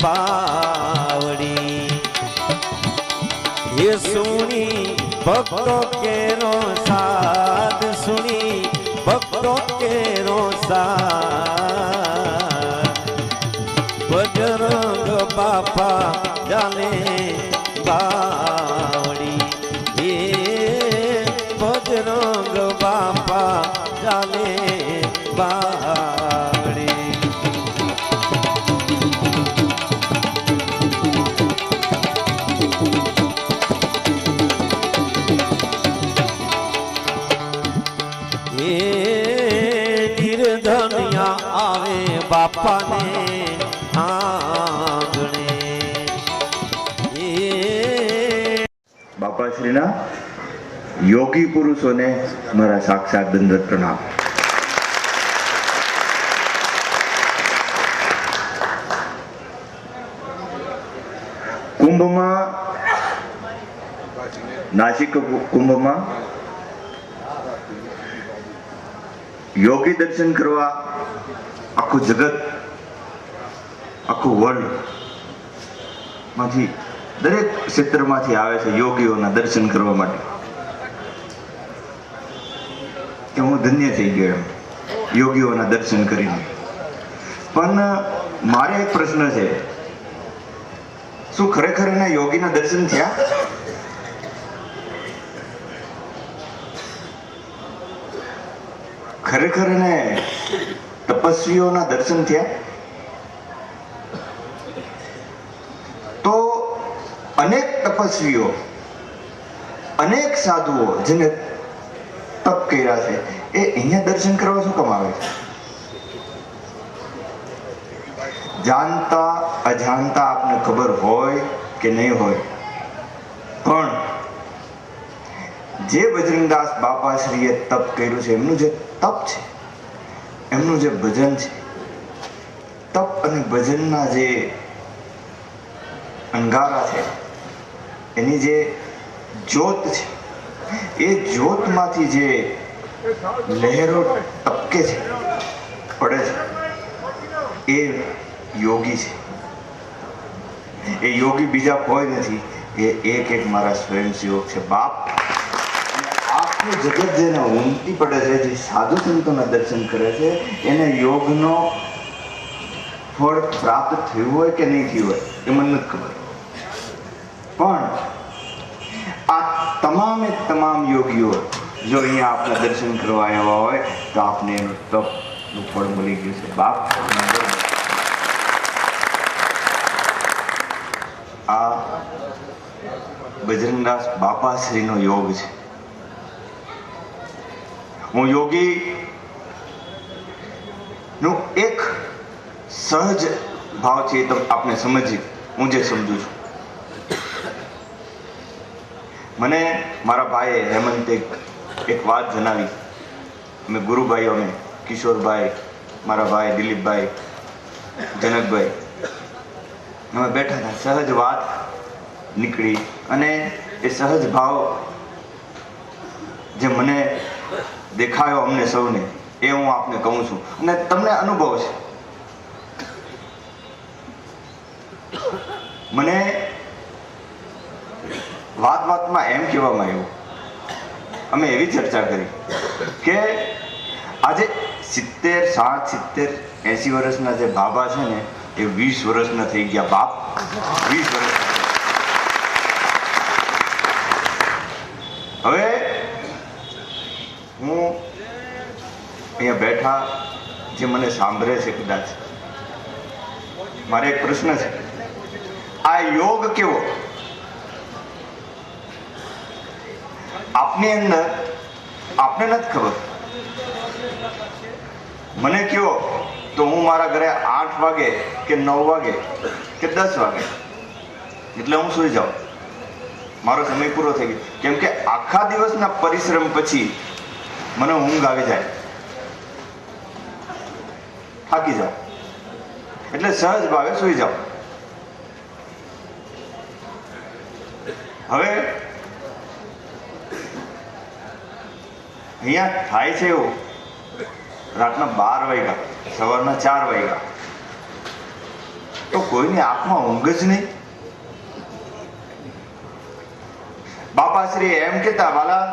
बावड़ी ये सुनी भक्तों के रो साथ सुनी भक्तों के रो साथ बजरंग बापा जाने बावड़ी ये बजरंग बापा जाने बावड़ी निर्धनिया आवे बापा ने आंगणे बापा श्रीना योगी पुरुषों ने मारा साक्षात दंडवत प्रणाम। कुंभ में नासिक कुंभ में योगी दर्शन करवा आखु जगत आखु वर्ल्ड माथी दरेक क्षेत्र माथी आवे छे योगीओना दर्शन करवा माटे के हूँ धन्य थई गयो योगीओना दर्शन करीने। पण मारे एक प्रश्न छे, शुं खरेखर एना योगीना दर्शन थया? खरेखर ने तपस्वीओना दर्शन थया? तो अनेक तपस्वीओ अनेक साधुओ जेने तप कर्या छे ए अहींया दर्शन करवा शुं काम आवे छे? जानता अजानता आपने खबर होय के नहीं होय, पण जे बजरंगदास बापा श्रीए तप कर्युं छे एमनुं जे तप छे एमनुं जे भजन छे तप अने भजनना जे अंगारा छे एनी जे ज्योत छे ए ज्योतमांथी जे लहरो टपके छे पड़े छे ए योगी छे। ए योगी बीजा कोई नहीं, ए एक एक मारा स्वयंसेवक छे बाप। आपनु जगत जेने उमटी पड़े छे जे साधु संतोना दर्शन करे छे एने योगनो फळ प्राप्त थयुं होय के नहीं थयुं होय ए मने नथी खबर, पण आ તમામે તમામ યોગીઓ જો અહીંયા આપના દર્શન કરવા આવ્યા હોય તો આપને એનું તપનું ફળ મળી ગયું છે બાપ। આ બજરંગદાસ બાપાશ્રીનો યોગ છે। હું યોગીનું એક સહજ ભાવ છે તો આપને સમજી હું જે સમજુ છું। મને મારા ભાઈએ હેમંતે એક વાત જણાવી, અમે ગુરુભાઈઓ અમે કિશોરભાઈ, મારા ભાઈ દિલીપભાઈ, જનકભાઈ અમે બેઠા હતા, સહજ વાત નીકળી અને એ સહજ ભાવ જે મને દેખાયો અમને સૌને એ હું આપને કહું છું અને તમને અનુભવ છે। મને વાત વાતમાં એમ કહેવામાં આવ્યું, અમે એવી ચર્ચા કરી કે આજે 70, 60, 70, 80 વર્ષના જે બાબા છે ને એ 20 વર્ષના થઈ ગયા બાપ, 20 વર્ષ। હવે હું અહીંયા બેઠા જે મને સાંભળે છે કદાચ મારે એક પ્રશ્ન છે, આ યોગ કેવો આપની અંદર આપને નથી ખબર, મને કયો તો હું મારા ઘરે 8 વાગે કે 9 વાગે કે 10 વાગે એટલે હું સૂઈ જાઉં, મારો સમય પૂરો થઈ ગયો, કેમ કે આખા દિવસના પરિશ્રમ પછી મને ઊંઘ આવી જાય, થાકી જાઉં એટલે સહજ ભાવે સૂઈ જાઉં। હવે અહીંયા થાય છે એવું, રાતના 12 વાગ્યા, સવારના 4 વાગ્યા, તો કોઈની આંખમાં ઊંઘ જ નહીં. બાપાશ્રી એમ કહેતા, વાલા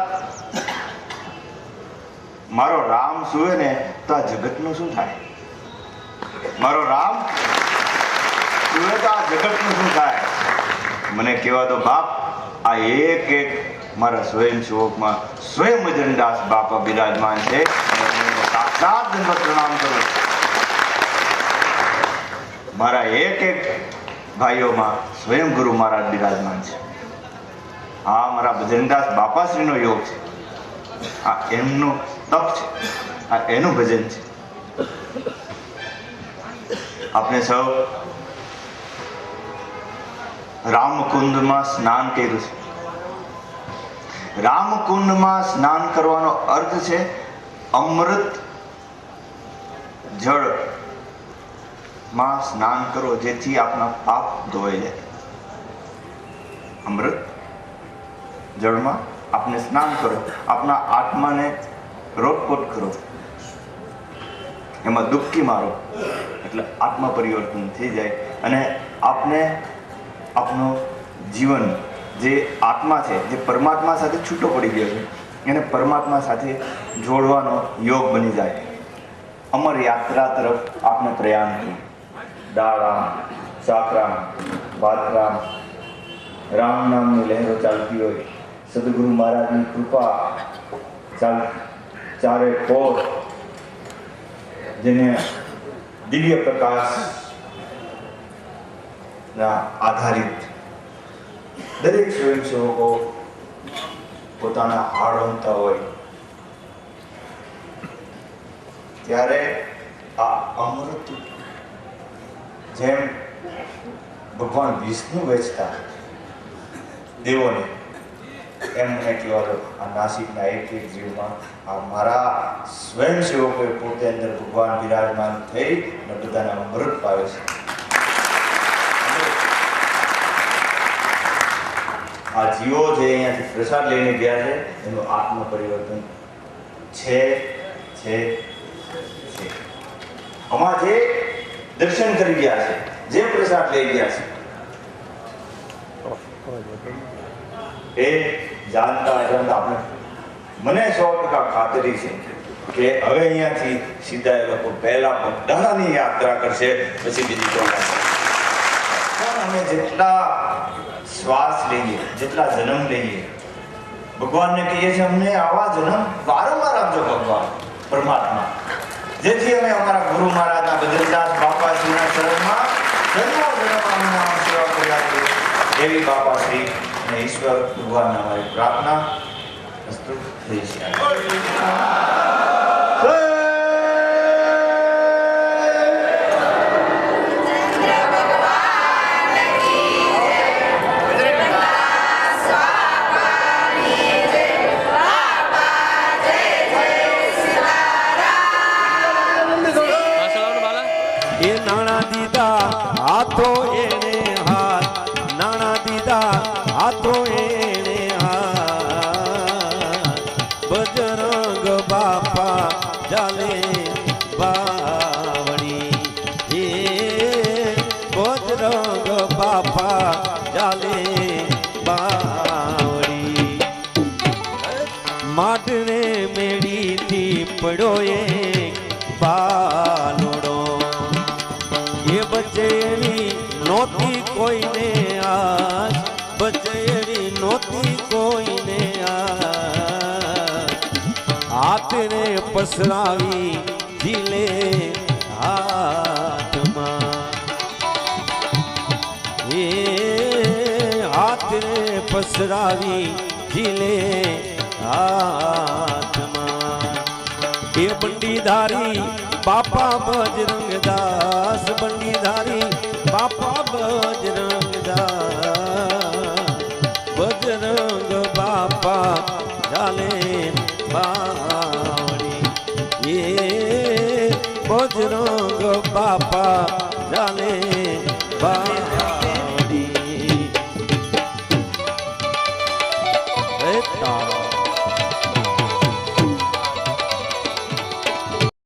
મારો રામ સુવે ને તો આ જગતનું શું થાય? મારો રામ સુવે તો આ જગતનું શું થાય? મને કહેવા દો બાપ, આ એક એક મારા સ્વયંસેવકમાં સ્વયં ભજનદાસ બાપા બિરાજમાન છે. સાક્ષાત દંડવત પ્રણામ કરું. મારા એક એક ભાઈઓમાં સ્વયં ગુરુ મહારાજ બિરાજમાન છે. આ મારા ભજનદાસ બાપાશ્રીનો યોગ છે. આ એમનું તપ છે. આ એનું ભજન છે. આપણે સૌ રામકુંડમાં સ્નાન કર્યું છે. રામકુંડમાં સ્નાન કરવાનો અર્થ છે અમૃત જળ માં સ્નાન કરો, જેથી આપણા પાપ ધોવાઈ જાય. અમૃત જળમાં આપણે સ્નાન કરો, આપણા આત્માને રોટપોટ કરો, એમાં ડૂબકી મારો, એટલે આત્મા પરિવર્તન થઈ જાય અને આપને આપનું જીવન જે આત્મા છે, જે પરમાત્મા સાથે છૂટો પડી ગયો છે, એને પરમાત્મા સાથે જોડવાનો યોગ બની જાય. અમર યાત્રા તરફ આપણે પ્રયાણ કરીએ. દાળામ, સાકરામ, ભાતરામ, રામ નામની લહેરો ચાલતી હોય, સદગુરુ મહારાજની કૃપા ચારે કોર, જેને દિવ્ય પ્રકાશ ના આધારિત દરેક સ્વયંસેવકો પોતાના હાડ રમતા હોય, ત્યારે આ અમૃત જેમ ભગવાન વિષ્ણુ વેચતા દેવોને, એમ મને કહેવા દો, આ નાસિકના એક એક જીવમાં આ મારા સ્વયંસેવકોએ પોતે અંદર ભગવાન બિરાજમાન થઈ અને બધાને અમૃત પાવે છે. આ જીવો જે અહીંયાથી પ્રસાદ લઈને ગયા છે, એનું આત્મ પરિવર્તન છે. આમાં જે દર્શન કરી ગયા છે, જે પ્રસાદ લઈ ગયા છે, એ જાણતા આપણે મને 100% ખાતરી છે કે હવે અહીંયાથી સીધા એ લોકો પહેલા બધાની યાત્રા કરશે, પછી બીજી કોઈ પણ અમે જેટલા શ્વાસ લઈએ, જેટલા જન્મ લઈએ, ભગવાનને કહીએ છીએ અમને આવા જન્મ વારંવાર આપજો ભગવાન પરમાત્મા, જેથી અમે અમારા ગુરુ મહારાજના ભજનદાસ બાપાશ્રીના ચરણમાં જન્મ સેવા કર્યા છે. એવી બાપાશ્રી અને ઈશ્વર ભગવાનને અમારી પ્રાર્થના વસ્તુ થઈ છે. એ નાણા દીધા હાથો એને હાથ, નાણા દીધા હાથો એને હાથ, બજરંગ બાપા ચાલે બાવળી. એ બજરંગ બાપા ચાલે બાવળી. માટને મેળીથી પડ્યો એ બાલોડો, એ બચેલી નોતી કોઈને આજ, બચેલી નોતી કોઈને આજ. હાથને પસરાવી દિલે હાથમાં, એ હાથને પસરાવી દિલે હાથમાં. એ બંડીધારી બાપા બજરંગદાસ, બંડીધારી બાપા બજરંગદાસ, બજરંગ બાપા ચાલે બાવળી. એ બજરંગ બાપા ચાલે બાવળી. હે તારા